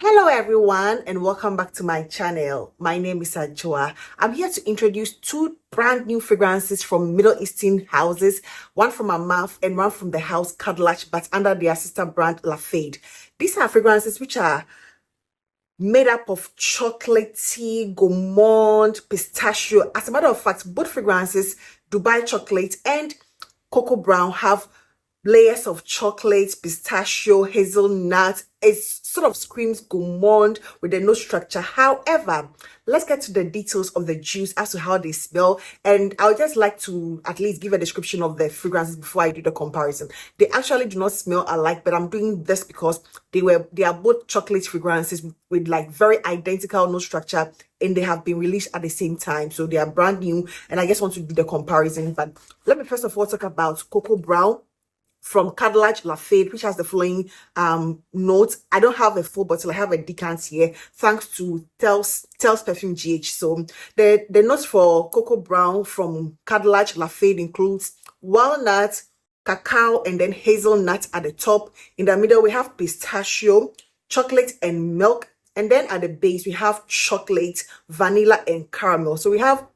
Hello everyone and welcome back to my channel. My name is Ajua. I'm here to introduce two brand new fragrances from Middle Eastern houses, one from Armaf and one from the house Khadlaj, but under their sister brand Lafade. These are fragrances which are made up of chocolatey, gourmand, pistachio. As a matter of fact, both fragrances, Dubai chocolate and cocoa brown, have layers of chocolate, pistachio, hazelnut. It sort of screams gourmand with a no structure. However, let's get to the details of the juice as to how they smell. And I would just like to at least give a description of the fragrances before I do the comparison. They actually do not smell alike, but I'm doing this because they are both chocolate fragrances with like very identical no structure, and they have been released at the same time. So they are brand new, and I just want to do the comparison. But let me first of all talk about Cocoa Brown from Khadlaj Lafade, which has the following notes. I don't have a full bottle, I have a decant here, thanks to Tel's Perfume GH. So the notes for Cocoa Brown from Khadlaj Lafade includes walnut, cacao, and then hazelnut at the top. In the middle, we have pistachio, chocolate, and milk. And then at the base, we have chocolate, vanilla, and caramel. So we have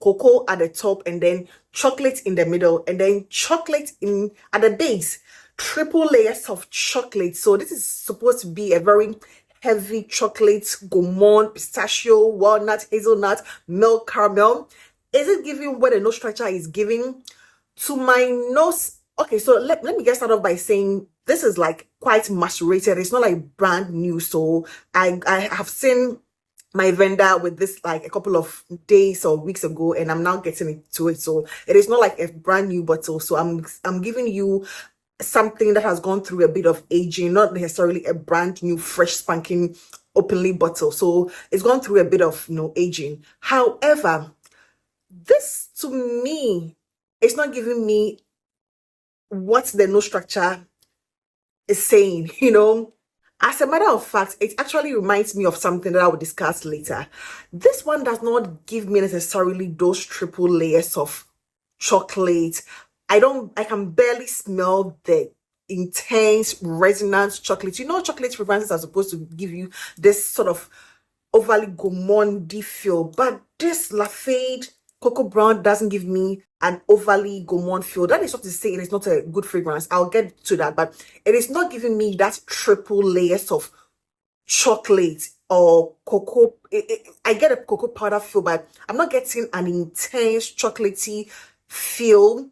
cocoa at the top and then chocolate in the middle and then chocolate in at the base, triple layers of chocolate. So this is supposed to be a very heavy chocolate, gourmand, pistachio, walnut, hazelnut, milk, caramel. Is it giving what the nose structure is giving to my nose? Okay, so let me get started off by saying this is like quite macerated. It's not like brand new. So I have seen my vendor with this like a couple of days or weeks ago, and I'm now getting into it. So it is not like a brand new bottle. So I'm giving you something that has gone through a bit of aging, not necessarily a brand new, fresh, spanking, openly bottle. So it's gone through a bit of aging. However, this to me, it's not giving me what the nose structure is saying, As a matter of fact, it actually reminds me of something that I will discuss later. This one does not give me necessarily those triple layers of chocolate. I can barely smell the intense resonant chocolate. Chocolate fragrances are supposed to give you this sort of overly gourmandy feel, but this Lafade Cocoa Brown doesn't give me an overly gourmand feel. That is not to say it is not a good fragrance. I'll get to that, but it is not giving me that triple layers of chocolate or cocoa. I get a cocoa powder feel, but I'm not getting an intense chocolatey feel.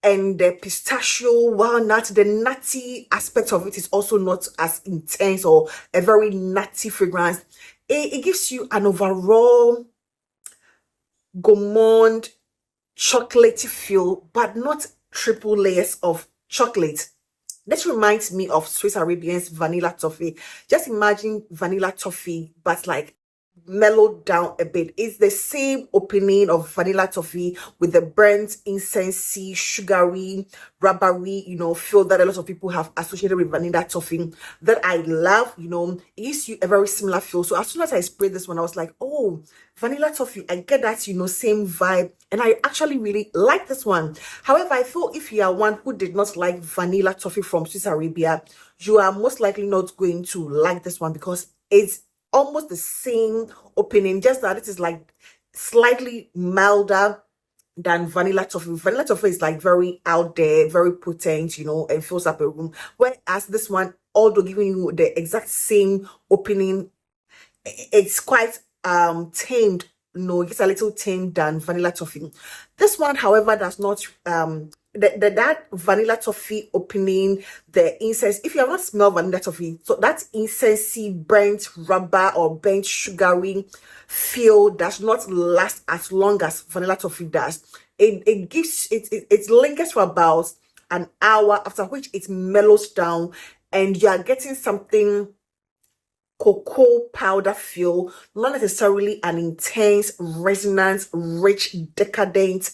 And the pistachio, walnut, the nutty aspect of it is also not as intense or a very nutty fragrance. It gives you an overall gourmand chocolatey feel, but not triple layers of chocolate. This reminds me of Swiss Arabian's vanilla toffee. Just imagine vanilla toffee, but like mellowed down a bit. It's the same opening of vanilla toffee with the burnt, incensey, sugary, rubbery, feel that a lot of people have associated with vanilla toffee that I love. It gives you a very similar feel. So as soon as I sprayed this one, I was like, oh, vanilla toffee, I get that, same vibe. And I actually really like this one. However, I feel if you are one who did not like vanilla toffee from Swiss Arabia, you are most likely not going to like this one because it's almost the same opening, just that it is like slightly milder than vanilla toffee. Vanilla toffee is like very out there, very potent, and fills up a room. Whereas this one, although giving you the exact same opening, it's quite tamed. No, it's a little tamed than vanilla toffee. This one, however, does not that vanilla toffee opening, the incense. If you have not smelled vanilla toffee, so that incensey, burnt rubber or burnt sugary feel does not last as long as vanilla toffee does. It lingers for about an hour, after which it mellows down, and you are getting something cocoa powder feel, not necessarily an intense, resonant, rich, decadent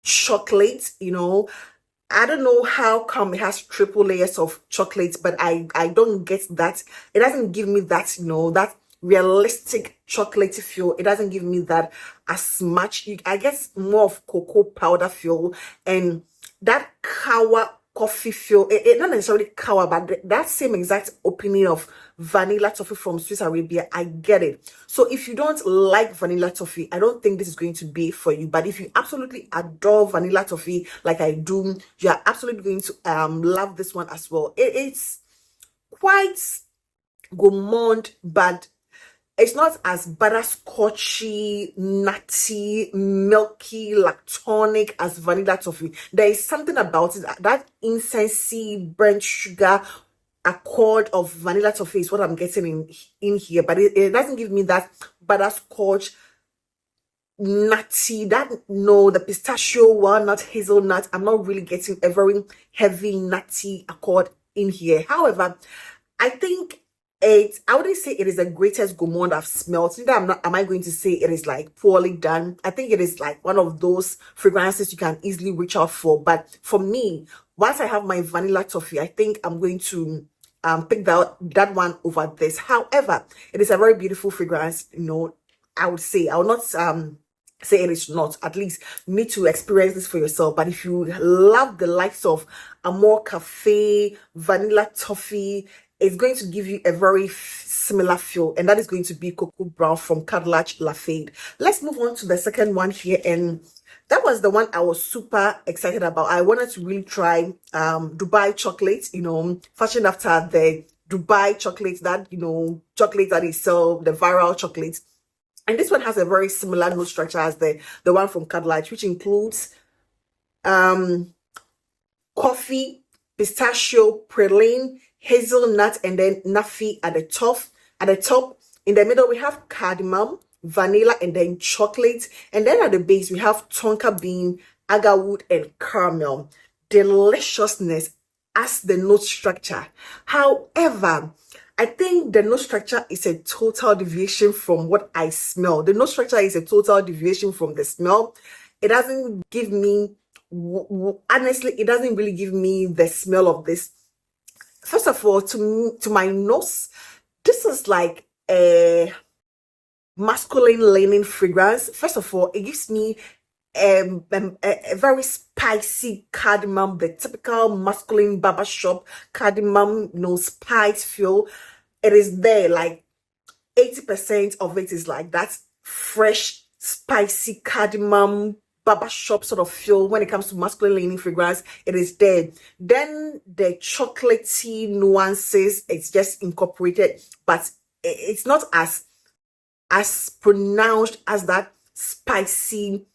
chocolate. I don't know how come it has triple layers of chocolate, but I don't get that. It doesn't give me that, that realistic chocolatey feel. It doesn't give me that as much. I guess more of cocoa powder feel, and that coffee feel, not necessarily cow, but that same exact opinion of vanilla toffee from Swiss Arabia. I get it. So if you don't like vanilla toffee, I don't think this is going to be for you. But if you absolutely adore vanilla toffee like I do, you are absolutely going to love this one as well. It's quite gourmand, but it's not as butterscotchy, nutty, milky, lactonic as vanilla toffee. There is something about it, that incensey, burnt sugar accord of vanilla toffee is what I'm getting in here, but it doesn't give me that butterscotch, nutty, that, no, the pistachio, walnut, hazelnut. I'm not really getting a very heavy, nutty accord in here. However, I think I wouldn't say it is the greatest gourmand I've smelled. Neither am I going to say it is like poorly done. I think it is like one of those fragrances you can easily reach out for. But for me, once I have my vanilla toffee, I think I'm going to pick that one over this. However, it is a very beautiful fragrance. I would say I will not say it is not. At least you need to experience this for yourself. But if you love the likes of Amor Cafe, vanilla toffee, it's going to give you a very similar feel, and that is going to be Cocoa Brown from Khadlaj Lafayette. Let's move on to the second one here, and that was the one I was super excited about. I wanted to really try Dubai chocolate, fashioned after the Dubai chocolate, that chocolate that is sell, the viral chocolate. And this one has a very similar note structure as the one from Khadlaj, which includes coffee, pistachio, praline, hazelnut, and then nafi at the top. In the middle, we have cardamom, vanilla, and then chocolate. And then at the base, we have tonka bean, agarwood, and caramel. Deliciousness as the note structure. However, I think the note structure is a total deviation from what I smell. The note structure is a total deviation from the smell. It doesn't give me, honestly, it doesn't really give me the smell of this. First of all, to my nose, this is like a masculine leaning fragrance. First of all, it gives me a very spicy cardamom, the typical masculine barbershop cardamom, spice feel. It is there, like 80% of it is like that fresh, spicy cardamom barbershop sort of feel. When it comes to masculine leaning fragrance, it is there. Then the chocolatey nuances, it's just incorporated, but it's not as pronounced as that spicy.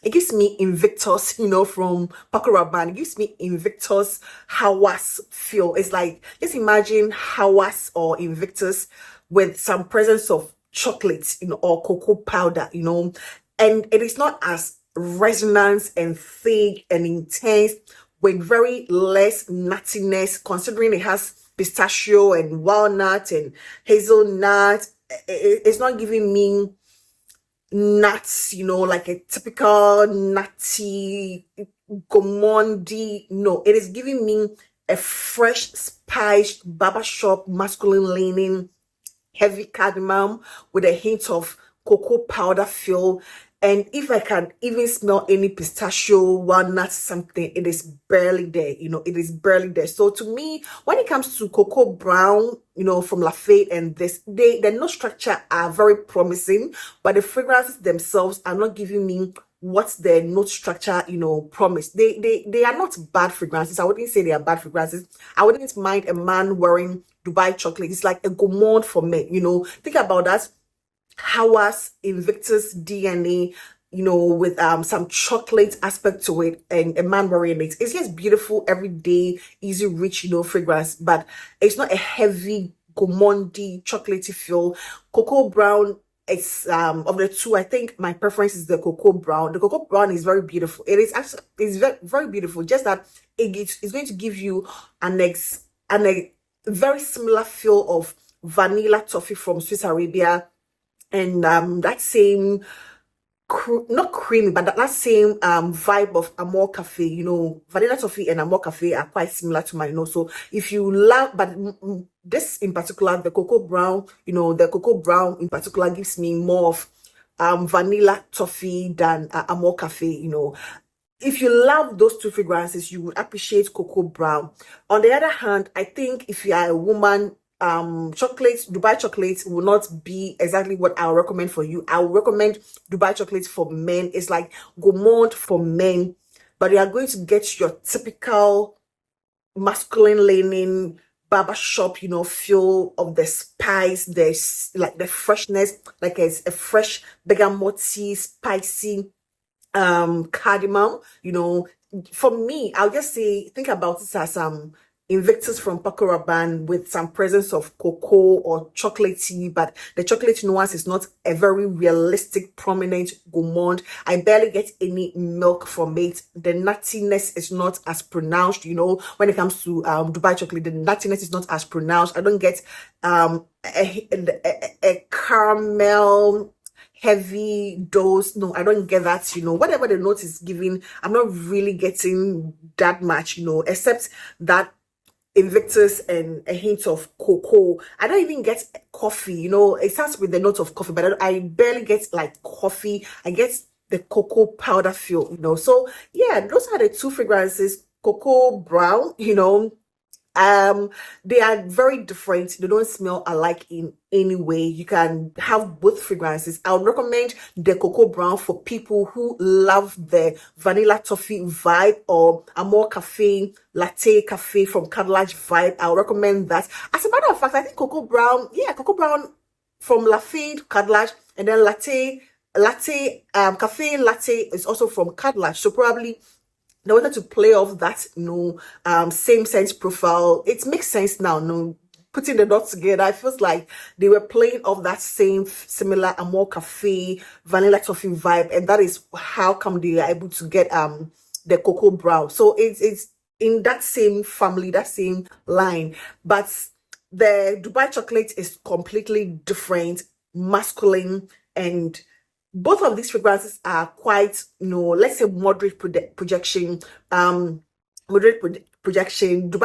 It gives me Invictus, from Paco Rabanne. It gives me Invictus Hawas feel. It's like, just imagine Hawas or Invictus with some presence of chocolate, or cocoa powder, and it is not as resonant and thick and intense, with very less nuttiness, considering it has pistachio and walnut and hazelnut. It's not giving me nuts, like a typical nutty gourmandy. No, it is giving me a fresh, spiced barbershop, masculine leaning, heavy cardamom with a hint of cocoa powder feel. And if I can even smell any pistachio, walnut, something, it is barely there, it is barely there. So to me, when it comes to Cocoa Brown, from Lafayette and this, the note structure are very promising, but the fragrances themselves are not giving me what the note structure, promise. They are not bad fragrances. I wouldn't say they are bad fragrances. I wouldn't mind a man wearing Dubai chocolate. It's like a gourmand for men, Think about that. Hawas Invictus DNA, with some chocolate aspect to it, and a man wearing it. It's just beautiful, everyday, easy reach, fragrance, but it's not a heavy, gourmandy, chocolatey feel. Cocoa Brown, it's of the two, I think my preference is the Cocoa Brown. The Cocoa Brown is very beautiful. It is actually, it's very, very beautiful. Just that it's going to give you a very similar feel of vanilla toffee from Swiss Arabia. And that same, not creamy, but that same vibe of Amor Cafe, vanilla toffee and Amor Cafe are quite similar to my nose. So if you love, but this in particular, the Cocoa Brown, the Cocoa Brown in particular gives me more of vanilla toffee than Amor Cafe, if you love those two fragrances, you would appreciate Cocoa Brown. On the other hand, I think if you are a woman, Dubai chocolate will not be exactly what I'll recommend for you. I will recommend Dubai chocolate for men. It's like gourmand for men, but you are going to get your typical masculine leaning barbershop, feel of the spice. There's like the freshness, like it's a fresh bergamot, spicy cardamom. For me, I'll just say think about it as Invictus from Paco Rabanne with some presence of cocoa or chocolatey, but the chocolate nuance is not a very realistic, prominent gourmand. I barely get any milk from it. The nuttiness is not as pronounced, when it comes to Dubai chocolate, the nuttiness is not as pronounced. I don't get a caramel heavy dose. No, I don't get that. Whatever the note is giving, I'm not really getting that much, except that Invictus and a hint of cocoa. I don't even get coffee. It starts with the note of coffee, but I barely get like coffee. I get the cocoa powder feel. So yeah, those are the two fragrances. Cocoa Brown, they are very different. They don't smell alike in any way. You can have both fragrances. I would recommend the Cocoa Brown for people who love the vanilla toffee vibe or a more cafe latte cafe from Khadlaj vibe. I would recommend that. As a matter of fact, I think Cocoa Brown from Lafayette Khadlaj, and then cafe latte is also from Khadlaj. So probably they wanted to play off that, same sense profile. It makes sense now, putting the dots together. I feels like they were playing off that same similar Amor Cafe vanilla toffee vibe, and that is how come they are able to get the Cocoa Brown. So it's in that same family, that same line, but the Dubai chocolate is completely different, masculine, and both of these fragrances are quite, let's say moderate projection. Dubai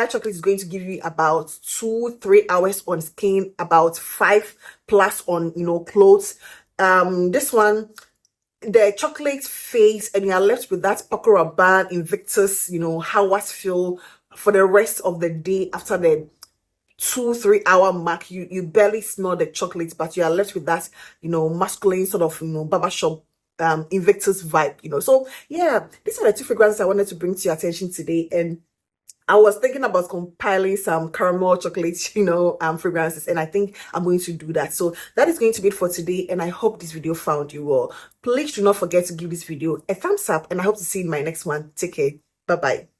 chocolate is going to give you about 2-3 hours on skin, about 5+ on, clothes. This one, the chocolate fades and you are left with that Paco Rabanne, Invictus, Hawas feel for the rest of the day. After the 2-3 hour mark, you barely smell the chocolate, but you are left with that masculine sort of barbershop Invictus vibe. So yeah, these are the two fragrances I wanted to bring to your attention today. And I was thinking about compiling some caramel chocolate fragrances, and I think I'm going to do that. So that is going to be it for today, and I hope this video found you well. Please do not forget to give this video a thumbs up, and I hope to see you in my next one. Take care. Bye bye.